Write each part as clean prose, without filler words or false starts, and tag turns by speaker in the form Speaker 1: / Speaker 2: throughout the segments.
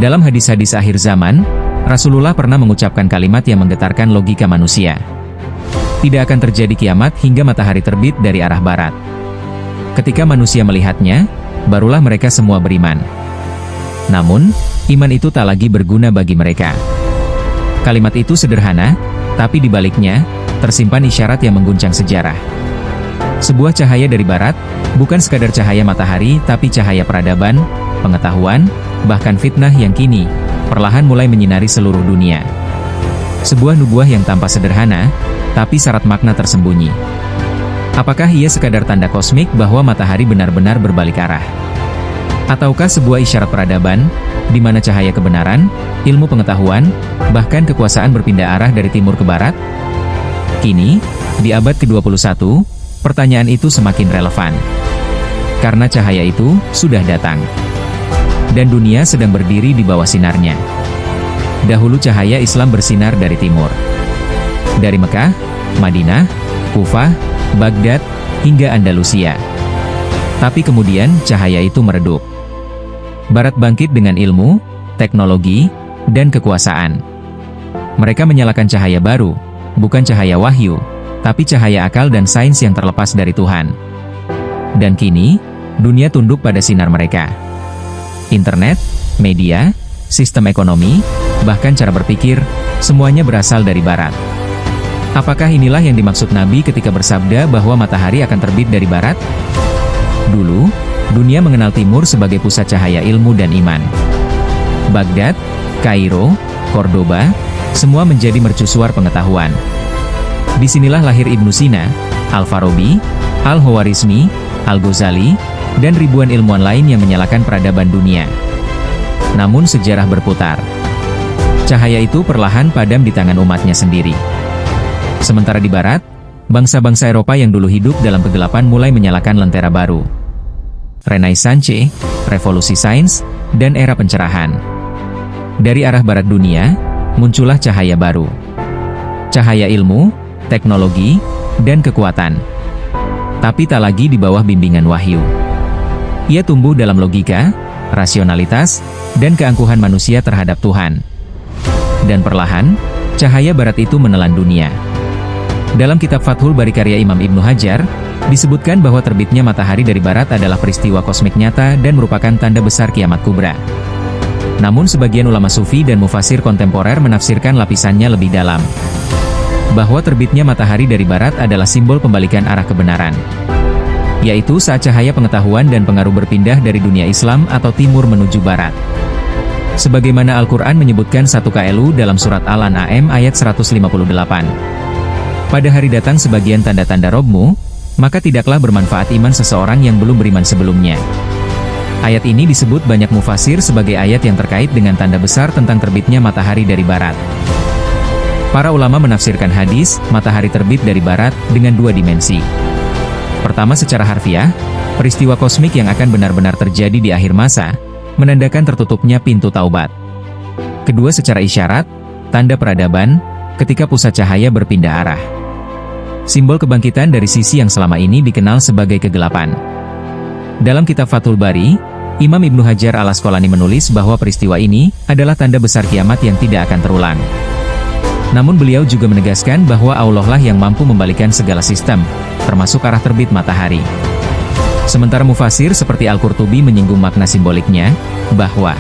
Speaker 1: Dalam hadis-hadis akhir zaman, Rasulullah pernah mengucapkan kalimat yang menggetarkan logika manusia. Tidak akan terjadi kiamat hingga matahari terbit dari arah barat. Ketika manusia melihatnya, barulah mereka semua beriman. Namun, iman itu tak lagi berguna bagi mereka. Kalimat itu sederhana, tapi di baliknya, tersimpan isyarat yang mengguncang sejarah. Sebuah cahaya dari barat, bukan sekadar cahaya matahari tapi cahaya peradaban, pengetahuan, bahkan fitnah yang kini, perlahan mulai menyinari seluruh dunia. Sebuah nubuah yang tampak sederhana, tapi syarat makna tersembunyi. Apakah ia sekadar tanda kosmik bahwa matahari benar-benar berbalik arah? Ataukah sebuah isyarat peradaban, di mana cahaya kebenaran, ilmu pengetahuan, bahkan kekuasaan berpindah arah dari timur ke barat? Kini, di abad ke-21, pertanyaan itu semakin relevan. Karena cahaya itu sudah datang. Dan dunia sedang berdiri di bawah sinarnya. Dahulu cahaya Islam bersinar dari timur. Dari Mekah, Madinah, Kufah, Baghdad, hingga Andalusia. Tapi kemudian cahaya itu meredup. Barat bangkit dengan ilmu, teknologi, dan kekuasaan. Mereka menyalakan cahaya baru, bukan cahaya wahyu, tapi cahaya akal dan sains yang terlepas dari Tuhan. Dan kini, dunia tunduk pada sinar mereka. Internet, media, sistem ekonomi, bahkan cara berpikir, semuanya berasal dari barat. Apakah inilah yang dimaksud Nabi ketika bersabda bahwa matahari akan terbit dari barat? Dulu, dunia mengenal timur sebagai pusat cahaya ilmu dan iman. Baghdad, Kairo, Cordoba, semua menjadi mercusuar pengetahuan. Disinilah lahir Ibnu Sina, Al-Farabi, Al-Khwarizmi, Al-Ghazali, dan ribuan ilmuwan lain yang menyalakan peradaban dunia. Namun sejarah berputar. Cahaya itu perlahan padam di tangan umatnya sendiri. Sementara di barat, bangsa-bangsa Eropa yang dulu hidup dalam kegelapan mulai menyalakan lentera baru. Renaissance, revolusi sains, dan era pencerahan. Dari arah barat dunia, muncullah cahaya baru. Cahaya ilmu, teknologi, dan kekuatan. Tapi tak lagi di bawah bimbingan wahyu. Ia tumbuh dalam logika, rasionalitas, dan keangkuhan manusia terhadap Tuhan. Dan perlahan, cahaya barat itu menelan dunia. Dalam kitab Fathul Bari karya Imam Ibnu Hajar, disebutkan bahwa terbitnya matahari dari barat adalah peristiwa kosmik nyata dan merupakan tanda besar kiamat kubra. Namun sebagian ulama sufi dan mufasir kontemporer menafsirkan lapisannya lebih dalam. Bahwa terbitnya matahari dari barat adalah simbol pembalikan arah kebenaran. Yaitu saat cahaya pengetahuan dan pengaruh berpindah dari dunia Islam atau timur menuju barat. Sebagaimana Al-Quran menyebutkan satu KLU dalam surat Al-An'am ayat 158. Pada hari datang sebagian tanda-tanda Robmu, maka tidaklah bermanfaat iman seseorang yang belum beriman sebelumnya. Ayat ini disebut banyak mufasir sebagai ayat yang terkait dengan tanda besar tentang terbitnya matahari dari barat. Para ulama menafsirkan hadis, matahari terbit dari barat, dengan dua dimensi. Pertama secara harfiah, peristiwa kosmik yang akan benar-benar terjadi di akhir masa, menandakan tertutupnya pintu taubat. Kedua secara isyarat, tanda peradaban, ketika pusat cahaya berpindah arah. Simbol kebangkitan dari sisi yang selama ini dikenal sebagai kegelapan. Dalam kitab Fathul Bari, Imam Ibnu Hajar Al-Asqalani menulis bahwa peristiwa ini adalah tanda besar kiamat yang tidak akan terulang. Namun beliau juga menegaskan bahwa Allah lah yang mampu membalikan segala sistem, termasuk arah terbit matahari. Sementara mufasir seperti Al-Qurtubi menyinggung makna simboliknya, bahwa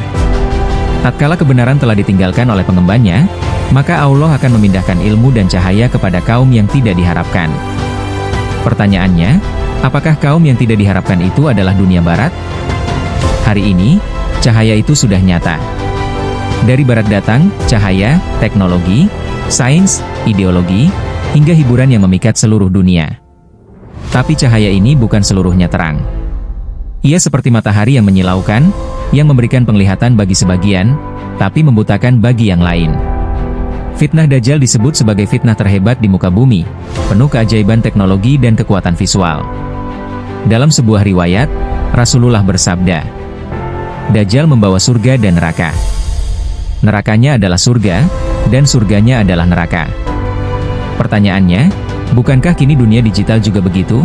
Speaker 1: tatkala kebenaran telah ditinggalkan oleh pengembannya, maka Allah akan memindahkan ilmu dan cahaya kepada kaum yang tidak diharapkan. Pertanyaannya, apakah kaum yang tidak diharapkan itu adalah dunia barat? Hari ini, cahaya itu sudah nyata. Dari barat datang, cahaya, teknologi, sains, ideologi, hingga hiburan yang memikat seluruh dunia. Tapi cahaya ini bukan seluruhnya terang. Ia seperti matahari yang menyilaukan, yang memberikan penglihatan bagi sebagian, tapi membutakan bagi yang lain. Fitnah Dajjal disebut sebagai fitnah terhebat di muka bumi, penuh keajaiban teknologi dan kekuatan visual. Dalam sebuah riwayat, Rasulullah bersabda, Dajjal membawa surga dan neraka. Nerakanya adalah surga, dan surganya adalah neraka. Pertanyaannya, bukankah kini dunia digital juga begitu?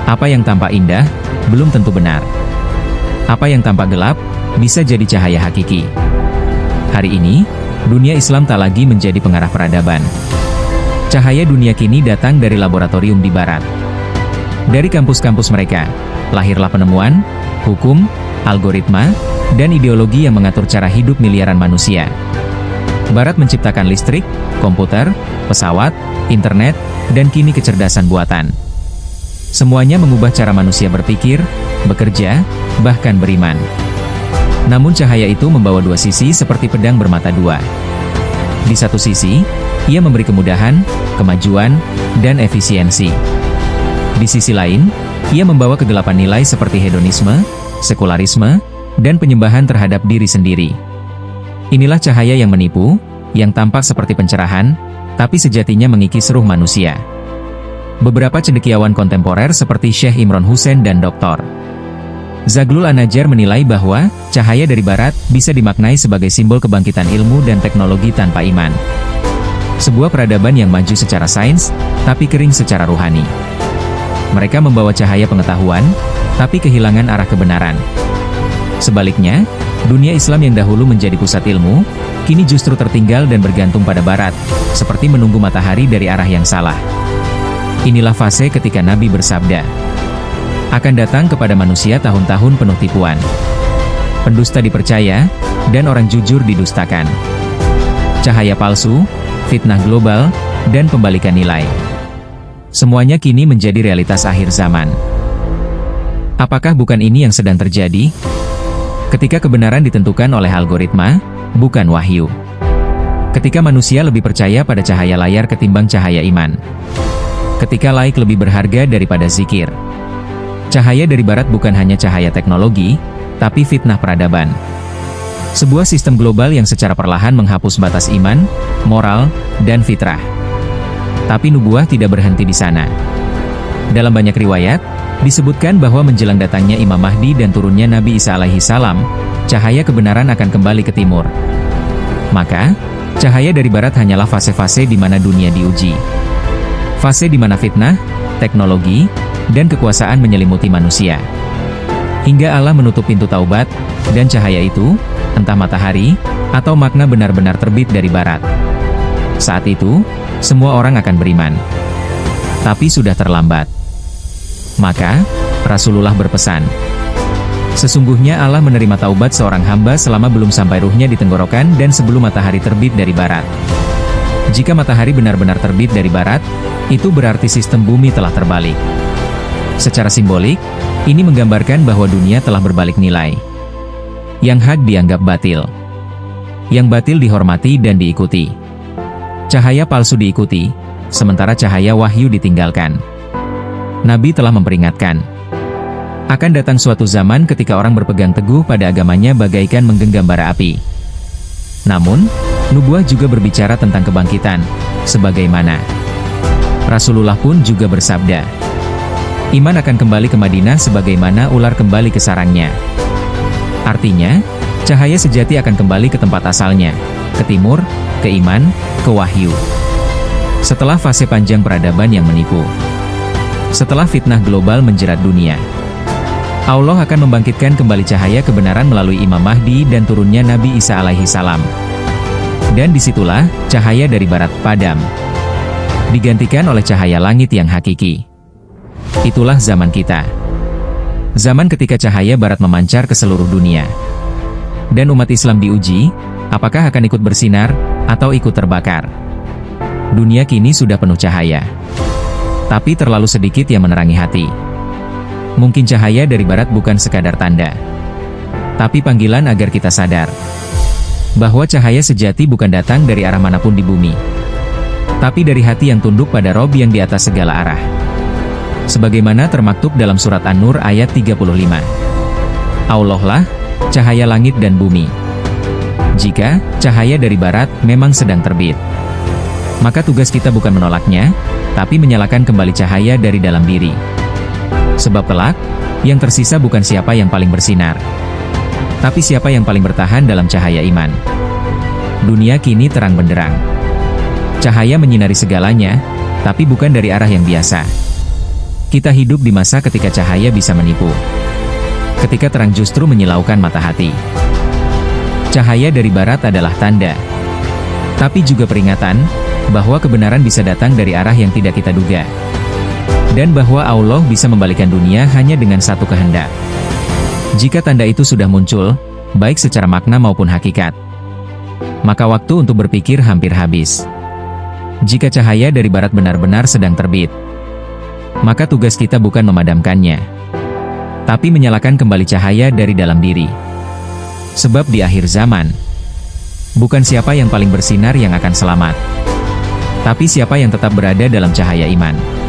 Speaker 1: Apa yang tampak indah, belum tentu benar. Apa yang tampak gelap, bisa jadi cahaya hakiki. Hari ini, dunia Islam tak lagi menjadi pengarah peradaban. Cahaya dunia kini datang dari laboratorium di Barat. Dari kampus-kampus mereka, lahirlah penemuan, hukum, algoritma, dan ideologi yang mengatur cara hidup miliaran manusia. Barat menciptakan listrik, komputer, pesawat, internet, dan kini kecerdasan buatan. Semuanya mengubah cara manusia berpikir, bekerja, bahkan beriman. Namun cahaya itu membawa dua sisi seperti pedang bermata dua. Di satu sisi, ia memberi kemudahan, kemajuan, dan efisiensi. Di sisi lain, ia membawa kegelapan nilai seperti hedonisme, sekularisme, dan penyembahan terhadap diri sendiri. Inilah cahaya yang menipu, yang tampak seperti pencerahan, tapi sejatinya mengikis ruh manusia. Beberapa cendekiawan kontemporer seperti Syekh Imron Hussein dan Dr. Zaglul An-Najjar menilai bahwa cahaya dari Barat bisa dimaknai sebagai simbol kebangkitan ilmu dan teknologi tanpa iman. Sebuah peradaban yang maju secara sains, tapi kering secara ruhani. Mereka membawa cahaya pengetahuan, tapi kehilangan arah kebenaran. Sebaliknya, dunia Islam yang dahulu menjadi pusat ilmu, kini justru tertinggal dan bergantung pada Barat, seperti menunggu matahari dari arah yang salah. Inilah fase ketika Nabi bersabda, akan datang kepada manusia tahun-tahun penuh tipuan. Pendusta dipercaya, dan orang jujur didustakan. Cahaya palsu, fitnah global, dan pembalikan nilai. Semuanya kini menjadi realitas akhir zaman. Apakah bukan ini yang sedang terjadi? Ketika kebenaran ditentukan oleh algoritma, bukan wahyu. Ketika manusia lebih percaya pada cahaya layar ketimbang cahaya iman. Ketika laik lebih berharga daripada zikir. Cahaya dari Barat bukan hanya cahaya teknologi, tapi fitnah peradaban. Sebuah sistem global yang secara perlahan menghapus batas iman, moral, dan fitrah. Tapi nubuah tidak berhenti di sana. Dalam banyak riwayat, disebutkan bahwa menjelang datangnya Imam Mahdi dan turunnya Nabi Isa alaihi salam, cahaya kebenaran akan kembali ke timur. Maka, cahaya dari Barat hanyalah fase-fase di mana dunia diuji. Fase di mana fitnah, teknologi, dan kekuasaan menyelimuti manusia. Hingga Allah menutup pintu taubat, dan cahaya itu, entah matahari, atau makna benar-benar terbit dari Barat. Saat itu, semua orang akan beriman. Tapi sudah terlambat. Maka, Rasulullah berpesan, sesungguhnya Allah menerima taubat seorang hamba selama belum sampai ruhnya di tenggorokan dan sebelum matahari terbit dari Barat. Jika matahari benar-benar terbit dari Barat, itu berarti sistem bumi telah terbalik. Secara simbolik, ini menggambarkan bahwa dunia telah berbalik nilai. Yang hak dianggap batil. Yang batil dihormati dan diikuti. Cahaya palsu diikuti, sementara cahaya wahyu ditinggalkan. Nabi telah memperingatkan. Akan datang suatu zaman ketika orang berpegang teguh pada agamanya bagaikan menggenggam bara api. Namun, nubuah juga berbicara tentang kebangkitan, sebagaimana Rasulullah pun juga bersabda, iman akan kembali ke Madinah sebagaimana ular kembali ke sarangnya. Artinya, cahaya sejati akan kembali ke tempat asalnya, ke timur, ke iman, ke wahyu. Setelah fase panjang peradaban yang menipu, setelah fitnah global menjerat dunia, Allah akan membangkitkan kembali cahaya kebenaran melalui Imam Mahdi dan turunnya Nabi Isa alaihi salam. Dan disitulah, cahaya dari Barat padam. Digantikan oleh cahaya langit yang hakiki. Itulah zaman kita. Zaman ketika cahaya Barat memancar ke seluruh dunia. Dan umat Islam diuji, apakah akan ikut bersinar, atau ikut terbakar. Dunia kini sudah penuh cahaya. Tapi terlalu sedikit yang menerangi hati. Mungkin cahaya dari Barat bukan sekadar tanda. Tapi panggilan agar kita sadar. Bahwa cahaya sejati bukan datang dari arah manapun di bumi. Tapi dari hati yang tunduk pada Rob yang di atas segala arah. Sebagaimana termaktub dalam surat An-Nur ayat 35. Allah lah, cahaya langit dan bumi. Jika cahaya dari Barat memang sedang terbit, maka tugas kita bukan menolaknya, tapi menyalakan kembali cahaya dari dalam diri. Sebab kelak, yang tersisa bukan siapa yang paling bersinar, tapi siapa yang paling bertahan dalam cahaya iman. Dunia kini terang benderang. Cahaya menyinari segalanya, tapi bukan dari arah yang biasa. Kita hidup di masa ketika cahaya bisa menipu. ketika terang justru menyilaukan mata hati. Cahaya dari barat adalah tanda, tapi juga peringatan, bahwa kebenaran bisa datang dari arah yang tidak kita duga. Dan bahwa Allah bisa membalikkan dunia hanya dengan satu kehendak. Jika tanda itu sudah muncul, baik secara makna maupun hakikat, maka waktu untuk berpikir hampir habis. Jika cahaya dari barat benar-benar sedang terbit, maka tugas kita bukan memadamkannya, tapi menyalakan kembali cahaya dari dalam diri. Sebab di akhir zaman, bukan siapa yang paling bersinar yang akan selamat, tapi siapa yang tetap berada dalam cahaya iman.